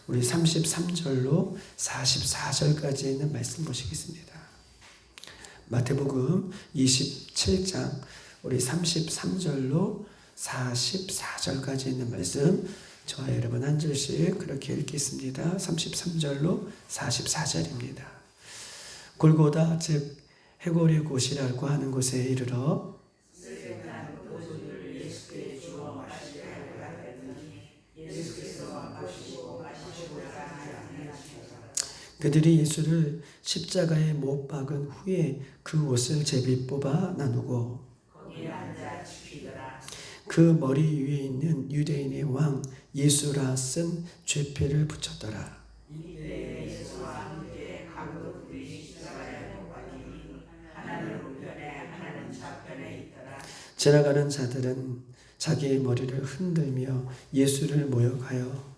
우리 33절로 44절까지 있는 말씀 보시겠습니다. 마태복음 27장 우리 33절로 44절까지 있는 말씀 저와 여러분 한 절씩 그렇게 읽겠습니다. 33절로 44절입니다. 골고다 즉 해골의 곳이라고 하는 곳에 이르러 그들이 예수를 십자가에 못 박은 후에 그 옷을 제비 뽑아 나누고 그 머리 위에 있는 유대인의 왕 예수라 쓴 죄패를 붙였더라. 지나가는 자들은 자기의 머리를 흔들며 예수를 모욕하여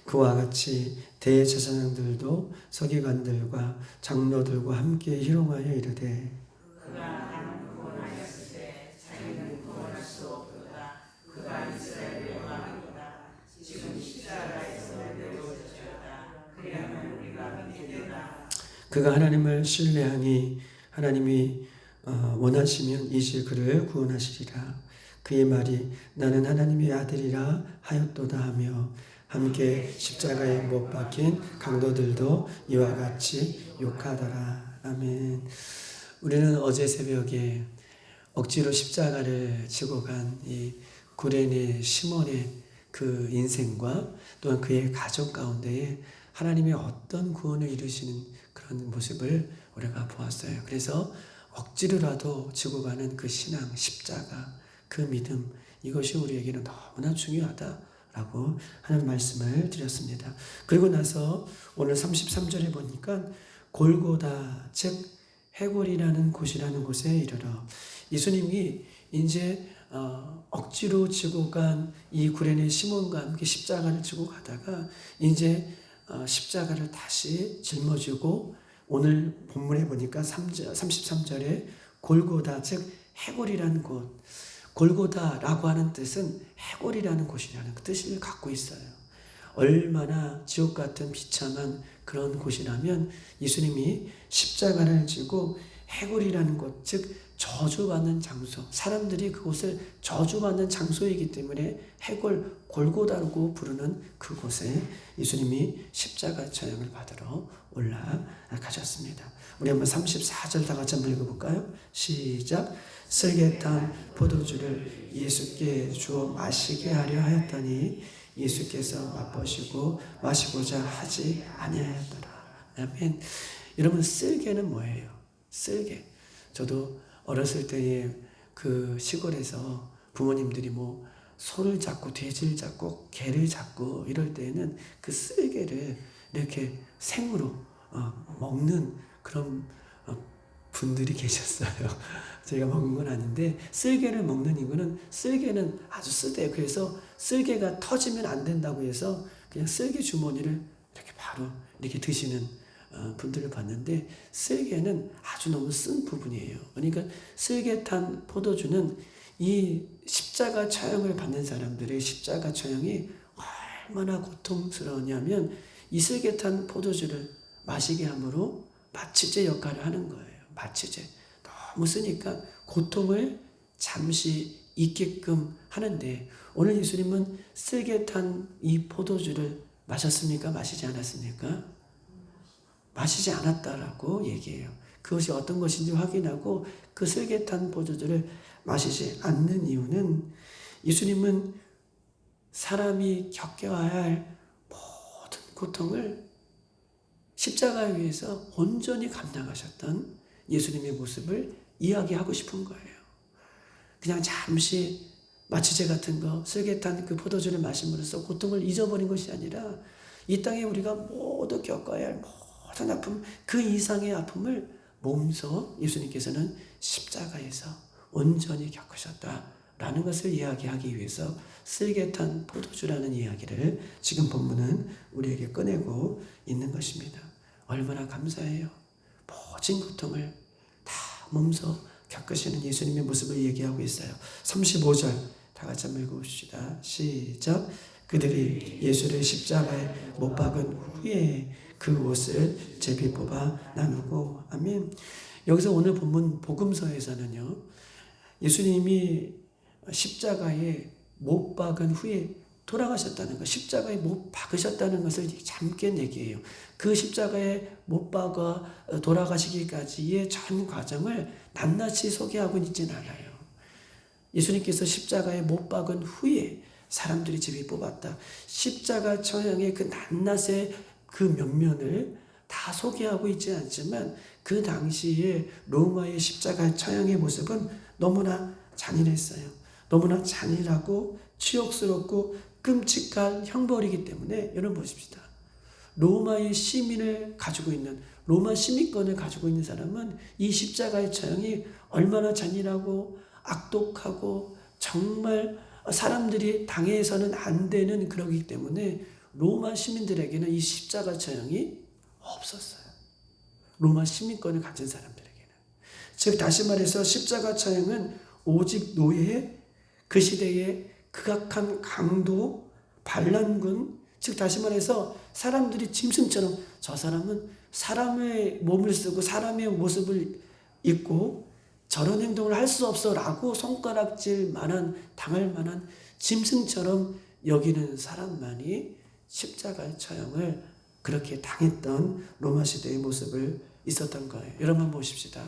그와 같이 대제사장들도 서기관들과 장로들과 함께 희롱하여 이르되 그가 하나님을 신뢰하니 하나님이 원하시면 이제 그를 구원하시리라. 그의 말이 나는 하나님의 아들이라 하였도다 하며 함께 십자가에 못 박힌 강도들도 이와 같이 욕하더라. 아멘. 우리는 어제 새벽에 억지로 십자가를 지고 간 이 구레네 시몬의 그 인생과 또한 그의 가족 가운데에 하나님의 어떤 구원을 이루시는 그런 모습을 우리가 보았어요. 그래서 억지로라도 지고 가는 그 신앙, 십자가, 그 믿음, 이것이 우리에게는 너무나 중요하다라고 하는 말씀을 드렸습니다. 그리고 나서 오늘 33절에 보니까 골고다, 즉 해골이라는 곳이라는 곳에 이르러 예수님이 이제 억지로 지고 간 이 구레네 시몬과 함께 십자가를 지고 가다가 이제 십자가를 다시 짊어지고 오늘 본문에 보니까 33절에 골고다 즉 해골이라는 곳, 골고다라고 하는 뜻은 해골이라는 곳이라는 그 뜻을 갖고 있어요. 얼마나 지옥 같은 비참한 그런 곳이라면 예수님이 십자가를 지고 해골이라는 곳, 즉 저주받는 장소, 사람들이 그곳을 저주받는 장소이기 때문에 해골 골고다라고 부르는 그곳에 예수님이 십자가 처형을 받으러 올라가셨습니다. 우리 한번 34절 다 같이 한번 읽어볼까요? 시작. 쓸개탄 포도주를 예수께 주어 마시게 하려 하였더니 예수께서 맛보시고 마시고자 하지 아니하였더라. 아멘. 여러분, 쓸개는 뭐예요? 쓸개. 저도 어렸을 때에 그 시골에서 부모님들이 뭐 소를 잡고 돼지를 잡고 개를 잡고 이럴 때는 그 쓸개를 이렇게 생으로 먹는 그런 분들이 계셨어요. 제가 먹은 건 아닌데 쓸개를 먹는 이유는 쓸개는 아주 쓰대요. 그래서 쓸개가 터지면 안 된다고 해서 그냥 쓸개 주머니를 이렇게 바로 이렇게 드시는 분들을 봤는데 쓸개는 아주 너무 쓴 부분이에요. 그러니까 쓸개탄 포도주는 이 십자가 처형을 받는 사람들의 십자가 처형이 얼마나 고통스러우냐면 이 쓸개탄 포도주를 마시게 함으로 마취제 역할을 하는 거예요. 마취제. 너무 쓰니까 고통을 잠시 잊게끔 하는데 오늘 예수님은 쓸개탄 이 포도주를 마셨습니까? 마시지 않았습니까? 마시지 않았다라고 얘기해요. 그것이 어떤 것인지 확인하고 그 쓸개탄 포도주를 마시지 않는 이유는 예수님은 사람이 겪어야 할 모든 고통을 십자가 위에서 온전히 감당하셨던 예수님의 모습을 이야기하고 싶은 거예요. 그냥 잠시 마취제 같은 거, 쓸개탄 그 포도주를 마심으로써 고통을 잊어버린 것이 아니라 이 땅에 우리가 모두 겪어야 할 모든 아픔, 그 이상의 아픔을 몸소 예수님께서는 십자가에서 온전히 겪으셨다라는 것을 이야기하기 위해서 쓸개탄 포도주라는 이야기를 지금 본문은 우리에게 꺼내고 있는 것입니다. 얼마나 감사해요. 모진 고통을 참으면서 겪으시는 예수님의 모습을 얘기하고 있어요. 35절 다 같이 한번 읽어봅시다. 시작. 그들이 예수를 십자가에 못 박은 후에 그 옷을 제비 뽑아 나누고. 아멘. 여기서 오늘 본문 복음서에서는요, 예수님이 십자가에 못 박은 후에 돌아가셨다는 것, 십자가에 못 박으셨다는 것을 잠깐 얘기해요. 그 십자가에 못 박아 돌아가시기까지의 전 과정을 낱낱이 소개하고 있지는 않아요. 예수님께서 십자가에 못 박은 후에 사람들이 제비 뽑았다. 십자가 처형의 그 낱낱의 그 면면을 다 소개하고 있지 않지만 그 당시에 로마의 십자가 처형의 모습은 너무나 잔인했어요. 너무나 잔인하고 치욕스럽고 끔찍한 형벌이기 때문에 여러분 보십시다. 로마의 시민을 가지고 있는, 로마 시민권을 가지고 있는 사람은 이 십자가의 처형이 얼마나 잔인하고 악독하고 정말 사람들이 당해서는 안 되는 그러기 때문에 로마 시민들에게는 이 십자가 처형이 없었어요. 로마 시민권을 가진 사람들에게는. 즉 다시 말해서 십자가 처형은 오직 노예, 그 시대의 극악한 강도, 반란군, 즉 다시 말해서 사람들이 짐승처럼 저 사람은 사람의 몸을 쓰고 사람의 모습을 입고 저런 행동을 할 수 없어 라고 손가락질 만한, 당할 만한 짐승처럼 여기는 사람만이 십자가의 처형을 그렇게 당했던 로마 시대의 모습을 있었던 거예요. 여러분 보십시다.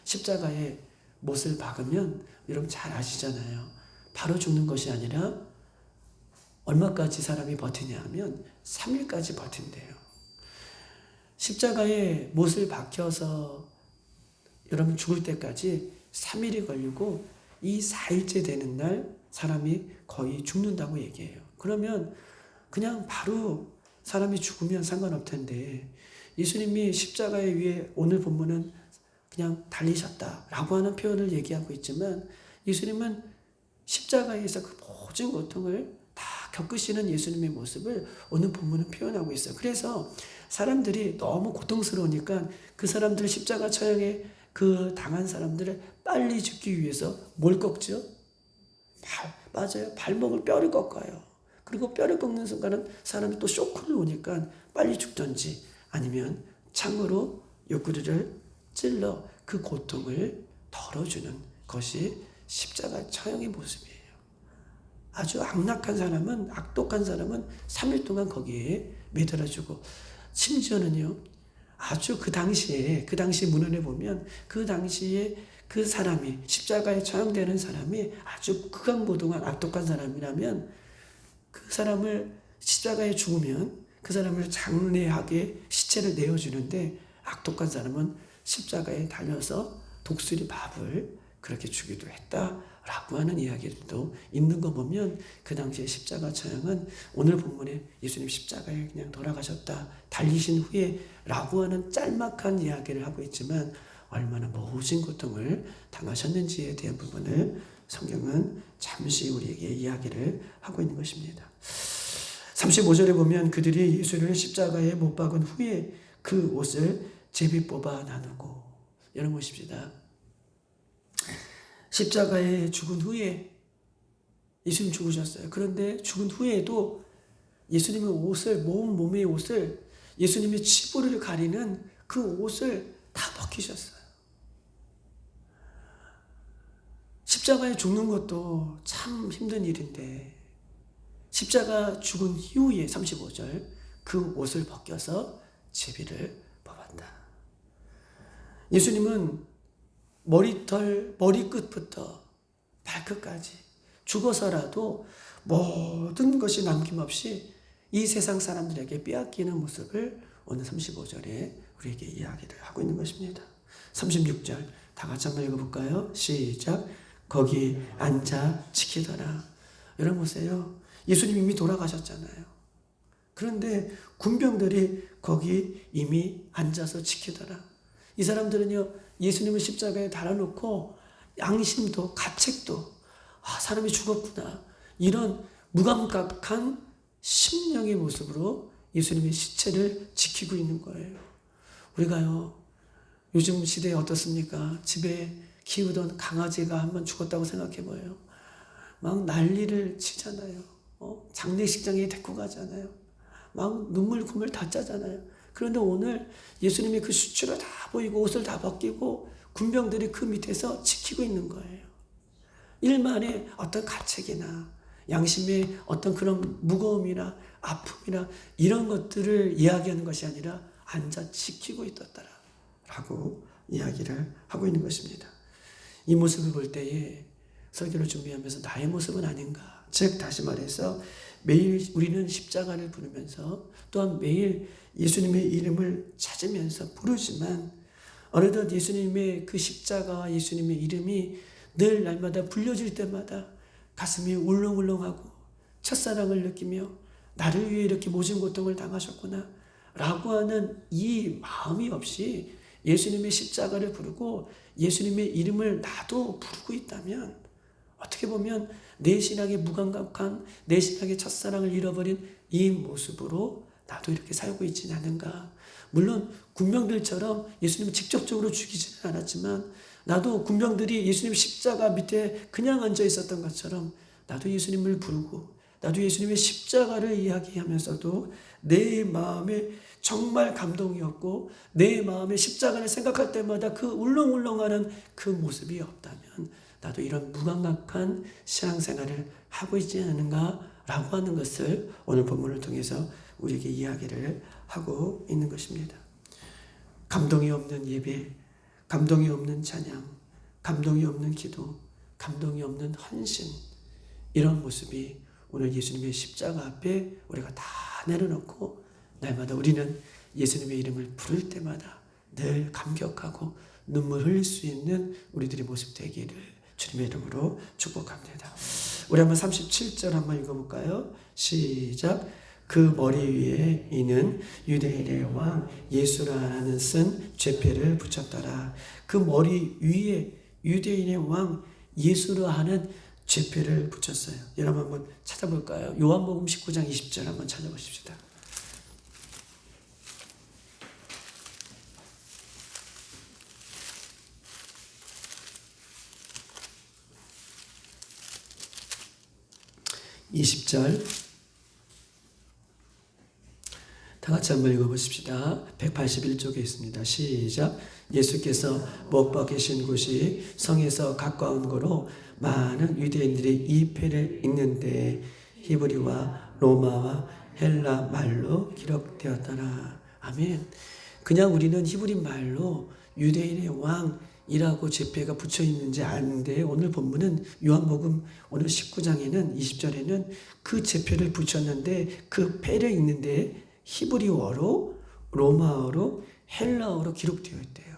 십자가에 못을 박으면 여러분 잘 아시잖아요. 바로 죽는 것이 아니라 얼마까지 사람이 버티냐 하면 3일까지 버틴대요. 십자가에 못을 박혀서 여러분 죽을 때까지 3일이 걸리고 이 4일째 되는 날 사람이 거의 죽는다고 얘기해요. 그러면 그냥 바로 사람이 죽으면 상관없을 텐데 예수님이 십자가에 위에 오늘 본문은 그냥 달리셨다라고 하는 표현을 얘기하고 있지만 예수님은 십자가에서 그 모든 고통을 다 겪으시는 예수님의 모습을 오늘 본문은 표현하고 있어요. 그래서 사람들이 너무 고통스러우니까 그 사람들을 십자가 처형에 그 당한 사람들을 빨리 죽기 위해서 뭘 꺾죠? 맞아요. 발목을 뼈를 꺾어요. 그리고 뼈를 꺾는 순간은 사람이 또 쇼크를 오니까 빨리 죽든지 아니면 창으로 옆구리를 찔러 그 고통을 덜어주는 것이 십자가 처형의 모습이에요. 아주 악락한 사람은, 악독한 사람은 3일 동안 거기에 매달아주고, 심지어는요, 아주 그 당시 문헌에 보면 그 당시에 그 사람이, 십자가에 처형되는 사람이 아주 극악무도한 악독한 사람이라면 그 사람을 십자가에 죽으면 그 사람을 장례하게 시체를 내어주는데 악독한 사람은 십자가에 달려서 독수리 밥을 그렇게 주기도 했다라고 하는 이야기들도 있는 거 보면 그 당시에 십자가 처형은 오늘 본문에 예수님 십자가에 그냥 돌아가셨다, 달리신 후에 라고 하는 짤막한 이야기를 하고 있지만 얼마나 모진 고통을 당하셨는지에 대한 부분을 성경은 잠시 우리에게 이야기를 하고 있는 것입니다. 35절에 보면 그들이 예수를 십자가에 못 박은 후에 그 옷을 제비 뽑아 나누고. 여러분 보십시다. 십자가에 죽은 후에 예수님 죽으셨어요. 그런데 죽은 후에도 예수님의 옷을, 몸의 옷을, 예수님의 치부를 가리는 그 옷을 다 벗기셨어요. 십자가에 죽는 것도 참 힘든 일인데 십자가 죽은 이후에 35절 그 옷을 벗겨서 제비를 뽑았다. 예수님은 머리끝부터 발끝까지 죽어서라도 모든 것이 남김없이 이 세상 사람들에게 빼앗기는 모습을 오늘 35절에 우리에게 이야기를 하고 있는 것입니다. 36절 다 같이 한번 읽어볼까요? 시작. 거기 앉아 지키더라. 여러분 보세요. 예수님 이미 돌아가셨잖아요. 그런데 군병들이 거기 이미 앉아서 지키더라. 이 사람들은요, 예수님을 십자가에 달아놓고 양심도 가책도 사람이 죽었구나 이런 무감각한 심령의 모습으로 예수님의 시체를 지키고 있는 거예요. 우리가요, 요즘 시대에 어떻습니까? 집에 키우던 강아지가 한번 죽었다고 생각해 봐요. 막 난리를 치잖아요. 장례식장에 데리고 가잖아요. 막 눈물 콧물 다 짜잖아요. 그런데 오늘 예수님이 그 수치를 다 보이고 옷을 다 벗기고 군병들이 그 밑에서 지키고 있는 거예요. 일만의 어떤 가책이나 양심의 어떤 그런 무거움이나 아픔이나 이런 것들을 이야기하는 것이 아니라 앉아 지키고 있었더라 라고 이야기를 하고 있는 것입니다. 이 모습을 볼 때에 설교를 준비하면서 나의 모습은 아닌가. 즉 다시 말해서 매일 우리는 십자가를 부르면서 또한 매일 예수님의 이름을 찾으면서 부르지만 어느덧 예수님의 그 십자가와 예수님의 이름이 늘 날마다 불려질 때마다 가슴이 울렁울렁하고 첫사랑을 느끼며 나를 위해 이렇게 모진 고통을 당하셨구나 라고 하는 이 마음이 없이 예수님의 십자가를 부르고 예수님의 이름을 나도 부르고 있다면 어떻게 보면 내 신앙의 무감각한 내 신앙의 첫사랑을 잃어버린 이 모습으로 나도 이렇게 살고 있지 않은가. 물론 군병들처럼 예수님을 직접적으로 죽이지는 않았지만 나도 군병들이 예수님 십자가 밑에 그냥 앉아 있었던 것처럼 나도 예수님을 부르고 나도 예수님의 십자가를 이야기하면서도 내 마음에 정말 감동이었고 내 마음에 십자가를 생각할 때마다 그 울렁울렁하는 그 모습이 없다면 나도 이런 무감각한 신앙생활을 하고 있지 않은가라고 하는 것을 오늘 본문을 통해서 우리에게 이야기를 하고 있는 것입니다. 감동이 없는 예배, 감동이 없는 찬양, 감동이 없는 기도, 감동이 없는 헌신, 이런 모습이 오늘 예수님의 십자가 앞에 우리가 다 내려놓고 날마다 우리는 예수님의 이름을 부를 때마다 늘 감격하고 눈물 흘릴 수 있는 우리들의 모습 되기를 주님의 이름으로 축복합니다. 우리 한번 37절 한번 읽어볼까요? 시작. 그 머리 위에 이는 유대인의 왕 예수라는 쓴 죄패를 붙였더라. 그 머리 위에 유대인의 왕 예수라 하는 죄패를 붙였어요. 여러분 한번 찾아볼까요? 요한복음 19장 20절 한번 찾아보십시다. 다 같이 한번 읽어보십시다. 181쪽에 있습니다. 시작. 예수께서 못 박히신 곳이 성에서 가까운 거로 많은 유대인들이 이 패를 읽는데 히브리와 로마와 헬라 말로 기록되었더라. 아멘. 그냥 우리는 히브리 말로 유대인의 왕이라고 제패가 붙여 있는지 아는데 오늘 본문은 요한복음 오늘 19장에는 20절에는 그 제패를 붙였는데 그 패를 읽는데 히브리어로 로마어로 헬라어로 기록되어 있대요.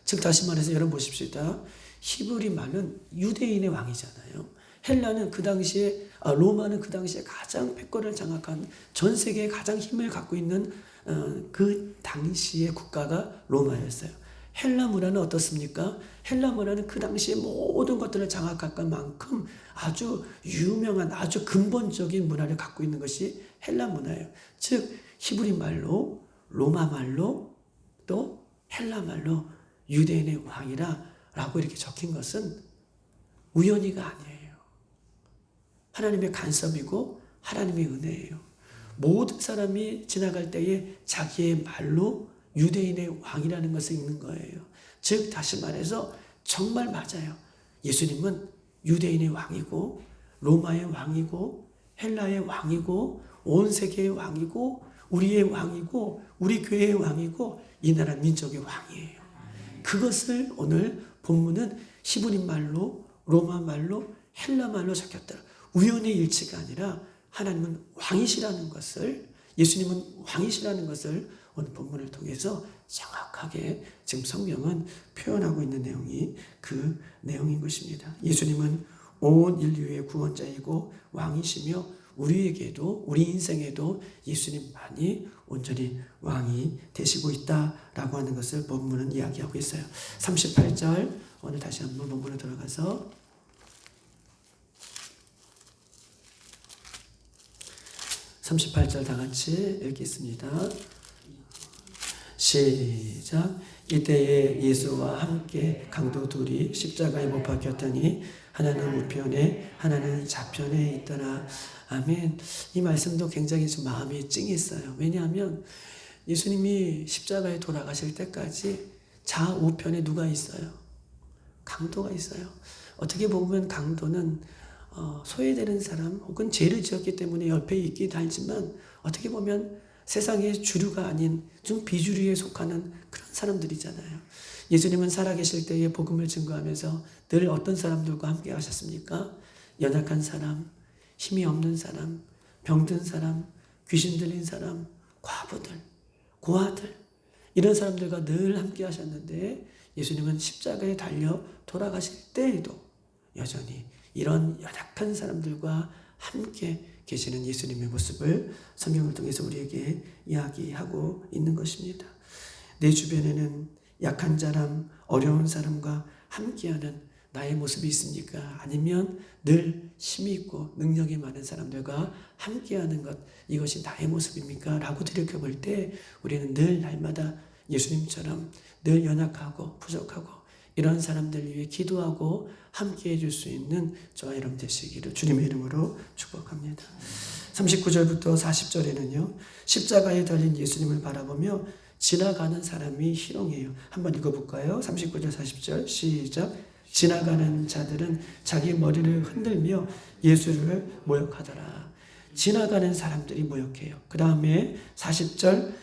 즉 다시 말해서 여러분 보십시다. 히브리 말은 유대인의 왕이잖아요. 헬라는 그 당시에 로마는 그 당시에 가장 패권을 장악한 전 세계에 가장 힘을 갖고 있는 그 당시의 국가가 로마였어요. 헬라 문화는 어떻습니까? 헬라 문화는 그 당시에 모든 것들을 장악할 만큼 아주 유명한 아주 근본적인 문화를 갖고 있는 것이 헬라 문화예요. 즉 히브리 말로 로마 말로 또 헬라 말로 유대인의 왕이라 라고 이렇게 적힌 것은 우연히가 아니에요. 하나님의 간섭이고 하나님의 은혜예요. 모든 사람이 지나갈 때에 자기의 말로 유대인의 왕이라는 것을 읽는 거예요. 즉 다시 말해서 정말 맞아요. 예수님은 유대인의 왕이고 로마의 왕이고 헬라의 왕이고 온 세계의 왕이고 우리의 왕이고 우리 교회의 왕이고 이 나라 민족의 왕이에요. 그것을 오늘 본문은 히브리 말로 로마 말로 헬라 말로 적혔다. 우연의 일치가 아니라 하나님은 왕이시라는 것을 예수님은 왕이시라는 것을 오늘 본문을 통해서 정확하게 지금 성경은 표현하고 있는 내용이 그 내용인 것입니다. 예수님은 온 인류의 구원자이고 왕이시며 우리에게도 우리 인생에도 예수님만이 온전히 왕이 되시고 있다라고 하는 것을 본문은 이야기하고 있어요. 38절 오늘 다시 한번 본문에 들어가서 38절 다 같이 읽겠습니다. 시작. 이때에 예수와 함께 강도 둘이 십자가에 못 박혔더니 하나는 우편에 하나는 좌편에 있더라. 아멘. 이 말씀도 굉장히 좀 마음이 찡이 있어요. 왜냐하면 예수님이 십자가에 돌아가실 때까지 좌우편에 누가 있어요? 강도가 있어요. 어떻게 보면 강도는 소외되는 사람 혹은 죄를 지었기 때문에 옆에 있긴 하지만 어떻게 보면 세상의 주류가 아닌 좀 비주류에 속하는 그런 사람들이잖아요. 예수님은 살아계실 때에 복음을 증거하면서 늘 어떤 사람들과 함께 하셨습니까? 연약한 사람, 힘이 없는 사람, 병든 사람, 귀신 들린 사람, 과부들, 고아들 이런 사람들과 늘 함께 하셨는데 예수님은 십자가에 달려 돌아가실 때에도 여전히 이런 연약한 사람들과 함께 계시는 예수님의 모습을 성경을 통해서 우리에게 이야기하고 있는 것입니다. 내 주변에는 약한 사람, 어려운 사람과 함께하는 나의 모습이 있습니까? 아니면 늘 힘이 있고 능력이 많은 사람들과 함께하는 것, 이것이 나의 모습입니까? 라고 들여다볼 때 우리는 늘 날마다 예수님처럼 늘 연약하고 부족하고 이런 사람들 위해 기도하고 함께 해줄 수 있는 저와 여러분 되시기를 주님의 이름으로 축복합니다. 39절부터 40절에는요. 십자가에 달린 예수님을 바라보며 지나가는 사람이 희롱해요. 한번 읽어볼까요? 39절 40절 시작. 지나가는 자들은 자기 머리를 흔들며 예수를 모욕하더라. 지나가는 사람들이 모욕해요. 그 다음에 40절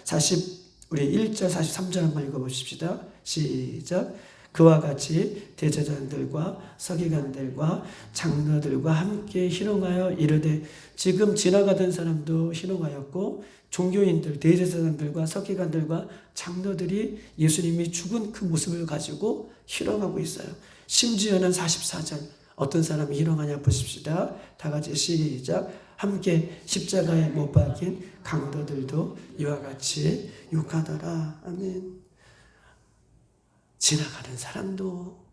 우리 1절 43절 한번 읽어보십시다. 시작. 그와 같이 대제사장들과 서기관들과 장로들과 함께 희롱하여 이르되, 지금 지나가던 사람도 희롱하였고 종교인들, 대제사장들과 서기관들과 장로들이 예수님이 죽은 그 모습을 가지고 희롱하고 있어요. 심지어는 44절 어떤 사람이 희롱하냐 보십시다. 다 같이 시작. 함께 십자가에 못 박힌 강도들도 이와 같이 욕하더라. 아멘. 지나가는 사람도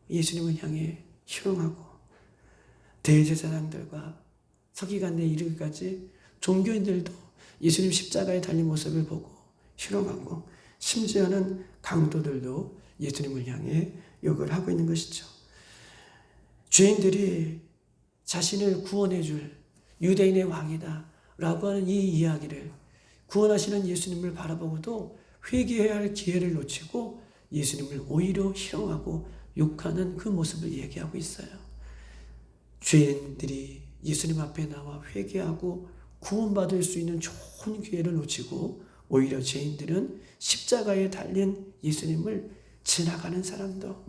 예수님을 향해 희롱하고 대제사장들과 서기관에 이르기까지 종교인들도 예수님 십자가에 달린 모습을 보고 희롱하고 심지어는 강도들도 예수님을 향해 욕을 하고 있는 것이죠. 죄인들이 자신을 구원해 줄 유대인의 왕이다 라고 하는 이 이야기를 구원하시는 예수님을 바라보고도 회개해야 할 기회를 놓치고 예수님을 오히려 희롱하고 욕하는 그 모습을 얘기하고 있어요. 죄인들이 예수님 앞에 나와 회개하고 구원받을 수 있는 좋은 기회를 놓치고 오히려 죄인들은 십자가에 달린 예수님을 지나가는 사람도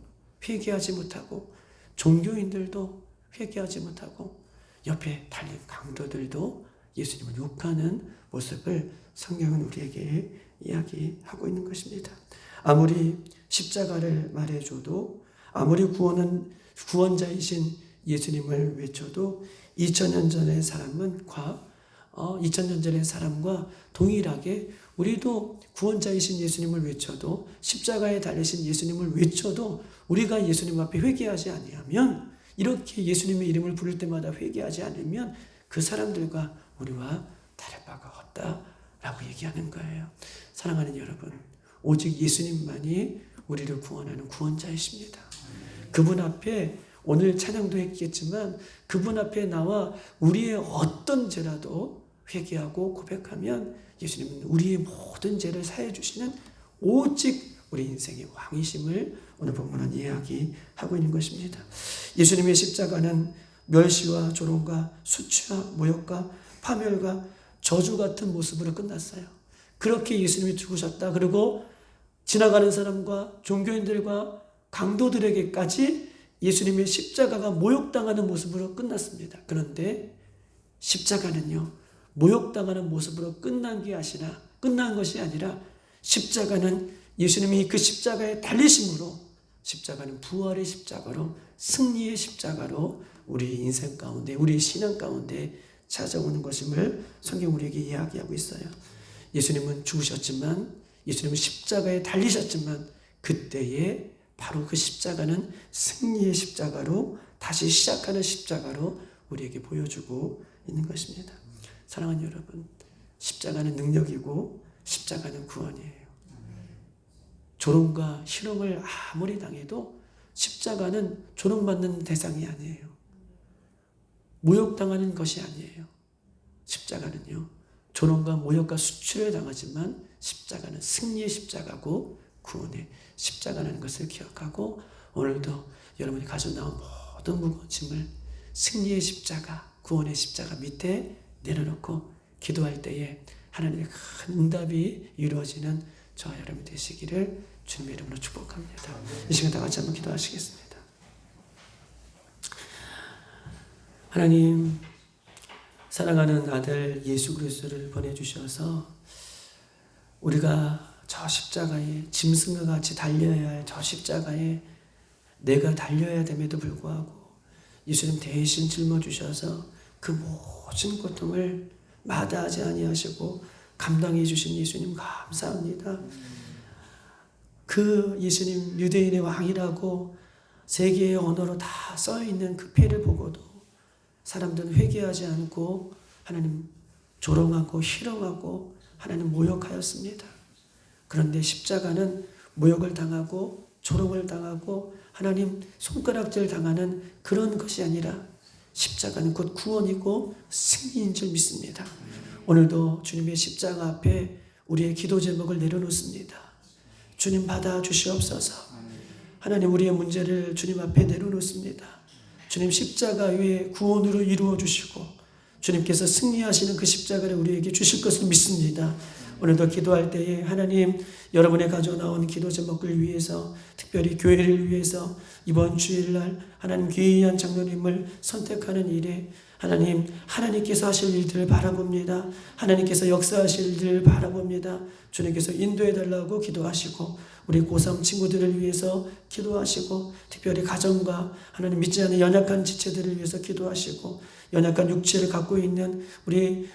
회개하지 못하고 종교인들도 회개하지 못하고 옆에 달린 강도들도 예수님을 욕하는 모습을 성경은 우리에게 이야기하고 있는 것입니다. 아무리 십자가를 말해줘도 아무리 구원자이신 예수님을 외쳐도 2000년 전의 사람과 동일하게 우리도 구원자이신 예수님을 외쳐도 십자가에 달리신 예수님을 외쳐도 우리가 예수님 앞에 회개하지 아니하면 이렇게 예수님의 이름을 부를 때마다 회개하지 않으면 그 사람들과 우리와 다를 바가 없다라고 얘기하는 거예요. 사랑하는 여러분, 오직 예수님만이 우리를 구원하는 구원자이십니다. 그분 앞에 오늘 찬양도 했겠지만 그분 앞에 나와 우리의 어떤 죄라도 회개하고 고백하면 예수님은 우리의 모든 죄를 사해 주시는 오직 우리 인생의 왕이심을 오늘 본문은 이야기하고 있는 것입니다. 예수님의 십자가는 멸시와 조롱과 수치와 모욕과 파멸과 저주 같은 모습으로 끝났어요. 그렇게 예수님이 죽으셨다. 그리고 지나가는 사람과 종교인들과 강도들에게까지 예수님의 십자가가 모욕당하는 모습으로 끝났습니다. 그런데 십자가는요, 모욕당하는 모습으로 끝난 것이 아니라 십자가는 예수님이 그 십자가에 달리심으로 십자가는 부활의 십자가로 승리의 십자가로 우리 인생 가운데 우리 신앙 가운데 찾아오는 것임을 성경 우리에게 이야기하고 있어요. 예수님은 죽으셨지만 예수님은 십자가에 달리셨지만 그때에 바로 그 십자가는 승리의 십자가로 다시 시작하는 십자가로 우리에게 보여주고 있는 것입니다. 사랑하는 여러분, 십자가는 능력이고 십자가는 구원이에요. 조롱과 희롱을 아무리 당해도 십자가는 조롱받는 대상이 아니에요. 모욕당하는 것이 아니에요. 십자가는요. 조롱과 모욕과 수치를 당하지만 십자가는 승리의 십자가고 구원의 십자가라는 것을 기억하고 오늘도 여러분이 가지고 나온 모든 무거운 짐을 승리의 십자가, 구원의 십자가 밑에 내려놓고 기도할 때에 하나님의 큰 응답이 이루어지는 저와 여러분 되시기를 주님의 이름으로 축복합니다. 이 시간 다 같이 한번 기도하시겠습니다. 하나님, 사랑하는 아들 예수 그리스도를 보내주셔서 우리가 저 십자가에 짐승과 같이 달려야 할 저 십자가에 내가 달려야 됨에도 불구하고 예수님 대신 짊어주셔서 그 모든 고통을 마다하지 아니하시고 감당해 주신 예수님 감사합니다. 그 예수님 유대인의 왕이라고 세계의 언어로 다 써있는 그 패를 보고도 사람들은 회개하지 않고 하나님 조롱하고 희롱하고 하나님 모욕하였습니다. 그런데 십자가는 모욕을 당하고 조롱을 당하고 하나님 손가락질 당하는 그런 것이 아니라 십자가는 곧 구원이고 승리인 줄 믿습니다. 오늘도 주님의 십자가 앞에 우리의 기도 제목을 내려놓습니다. 주님 받아 주시옵소서. 하나님 우리의 문제를 주님 앞에 내려놓습니다. 주님 십자가 위에 구원으로 이루어 주시고 주님께서 승리하시는 그 십자가를 우리에게 주실 것을 믿습니다. 오늘도 기도할 때에 하나님 여러분의 가져 나온 기도 제목을 위해서 특별히 교회를 위해서 이번 주일날 하나님 귀한 장로님을 선택하는 일에 하나님 하나님께서 하실 일들을 바라봅니다. 하나님께서 역사하실 일들을 바라봅니다. 주님께서 인도해 달라고 기도하시고 우리 고3 친구들을 위해서 기도하시고 특별히 가정과 하나님 믿지 않는 연약한 지체들을 위해서 기도하시고 연약한 육체를 갖고 있는 우리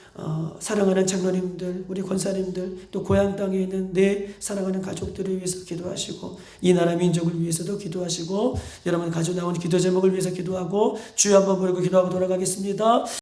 사랑하는 장로님들, 우리 권사님들, 또 고향 땅에 있는 내 사랑하는 가족들을 위해서 기도하시고 이 나라 민족을 위해서도 기도하시고 여러분 가져 나온 기도 제목을 위해서 기도하고 주여 한번 부르고 기도하고 돌아가겠습니다.